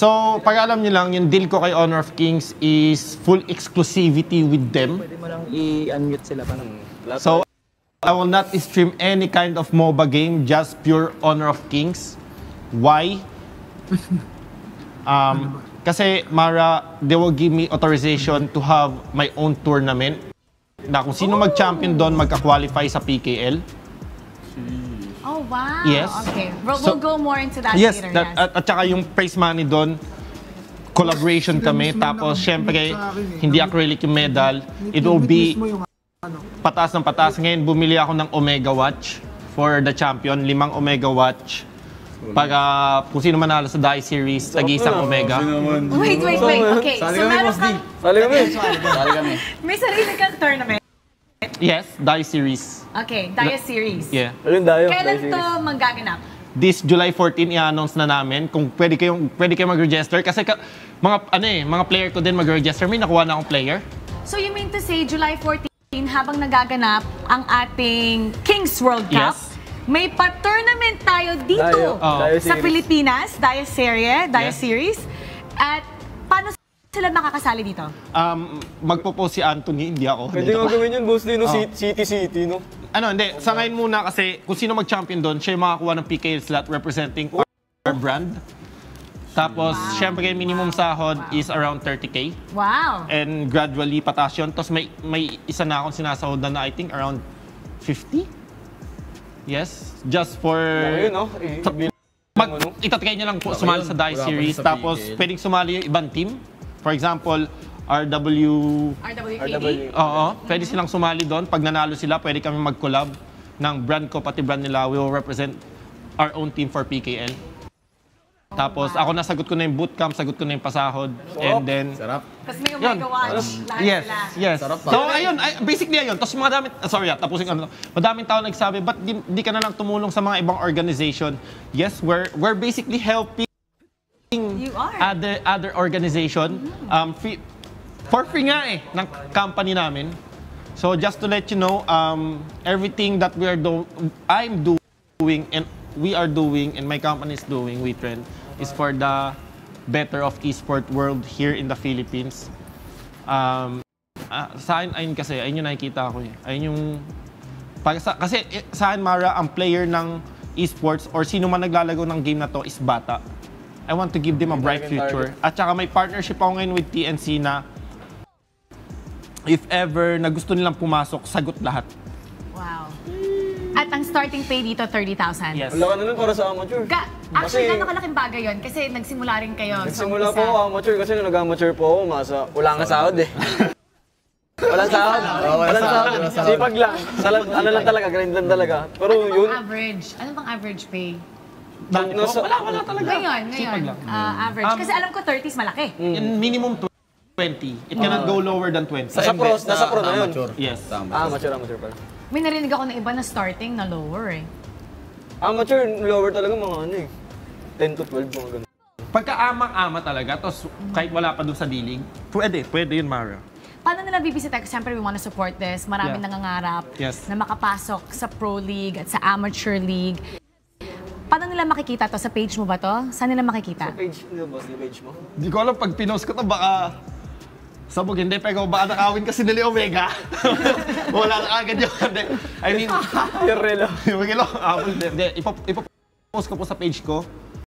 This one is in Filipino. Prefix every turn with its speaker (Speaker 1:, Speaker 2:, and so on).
Speaker 1: So, pag alam niyo lang, yung deal ko kay Honor of Kings is full exclusivity with them.
Speaker 2: Pwede mo lang i-unmute sila pa ng...
Speaker 1: So, I will not stream any kind of MOBA game, just pure Honor of Kings. Why? Kasi, Mara, they will give me authorization to have my own tournament. Na kung sino mag-champion doon, magka-qualify sa PKL.
Speaker 3: Oh, wow.
Speaker 1: Yes.
Speaker 3: Okay. We'll go more into that later.
Speaker 1: Yes. At saka yung prize money doon, collaboration kami. Tapos, syempre, hindi acrylic yung medal. It will be pataas ng pataas. Ngayon, bumili ako ng Omega Watch for the champion. 5 Omega Watch. Para kung sino manalo sa Die Series, tag-isang Omega.
Speaker 3: Wait. Okay. So, meron kang...
Speaker 2: Sali kami.
Speaker 3: May sarili kang tournament.
Speaker 1: Yes, Die Series.
Speaker 3: Okay, Dia Series.
Speaker 1: Yeah.
Speaker 2: Ayun tayo.
Speaker 3: Kailan to magaganap?
Speaker 1: This July 14 i-announce na namin kung pwede kayong mag-register kasi mga player ko din mag-register. May nakuha na akong player.
Speaker 3: So you mean to say July 14 habang nagaganap ang ating Kings World Cup?
Speaker 1: Yes.
Speaker 3: May pa-tournament tayo dito sa Pilipinas, Dia Series. At paano sila makakasali dito?
Speaker 1: Magpo-post si Anthony, hindi ako.
Speaker 2: Pwede nga gawin yun, boss din, no? City, no?
Speaker 1: Hindi. Sa ngayon muna kasi kung sino mag-champion doon, siya yung makakuha ng PKL slot representing our brand. Tapos, syempre, minimum sahod is around 30K.
Speaker 3: Wow.
Speaker 1: And gradually, pataas yun. Tapos may isa na akong sinasahodan na I think around 50. Yes. Just for... Itatry niya lang po sumali sa Die Series. Tapos, pwedeng sumali yung ibang team. For example,
Speaker 3: RWKD?
Speaker 1: Oo. Pwede silang sumali doon. Pag nanalo sila, pwede kami mag-collab ng brand ko, pati brand nila. We will represent our own team for PKL. Tapos, ako nasagot ko na yung bootcamp, sagot ko na yung pasahod. And then...
Speaker 4: Sarap.
Speaker 3: Tapos may Omega Watch.
Speaker 1: Yes. So, ayun. Basically, ayun. Tapos tapusin ko. Madaming tao nagsabi, ba't di ka na lang tumulong sa mga ibang organization? Yes, we're basically helping other organization. For free nga ng company namin. So, just to let you know, everything that I'm doing and we are doing and my company is doing, WeTrend, is for the better of esport world here in the Philippines. Sa akin kasi, ayun yung nakikita ko eh. Ayun yung... Kasi sa akin, Mara, ang player ng esports or sino man naglalaro ng game na to is bata. I want to give them a bright future. At saka may partnership ako ngayon with TNC na if ever na gusto nilang pumasok, sagot lahat.
Speaker 3: Wow. At ang starting pay dito, 30,000.
Speaker 1: Yes.
Speaker 2: Wala ka na nun para sa amateur.
Speaker 3: Actually, gano'ng kalaking bagay yun? Kasi nagsimula rin kayo.
Speaker 2: Nagsimula po ako amateur kasi nung nag-amateur po ako, wala nga sahod eh. Walang sahod. Walang sahod. Sipag lang. Ano lang talaga, grind lang talaga. Pero yun...
Speaker 3: Ano bang average pay?
Speaker 1: Wala talaga.
Speaker 3: Ngayon. Average. Kasi alam ko 30 is malaki.
Speaker 1: Minimum 20. It cannot go lower than 20.
Speaker 2: Nasa pro na yun.
Speaker 1: Yes.
Speaker 2: Amateur pala.
Speaker 3: May narinig ako ng iba na starting na lower eh.
Speaker 2: Amateur, lower talaga mga 10 to 12 mga ganun.
Speaker 1: Pagka-amang-ama talaga, tapos kahit wala pa dun sa dilig, pwede yun, Mara.
Speaker 3: Paano nila bibisita? Siyempre, we want to support this. Maraming nangangarap na makapasok sa Pro League at sa Amateur League. Paano nila makikita to? Sa page mo ba to? Saan nila makikita?
Speaker 2: Sa page, boss, yung page mo?
Speaker 1: Hindi ko alam, pag pinost ko to baka... Sabog, hindi. Pero baka nakawin kasi nila Omega. Wala na agad yun. I mean...
Speaker 2: Yung relo.
Speaker 1: Yung relo. Hindi. Ipopost ko po sa page ko.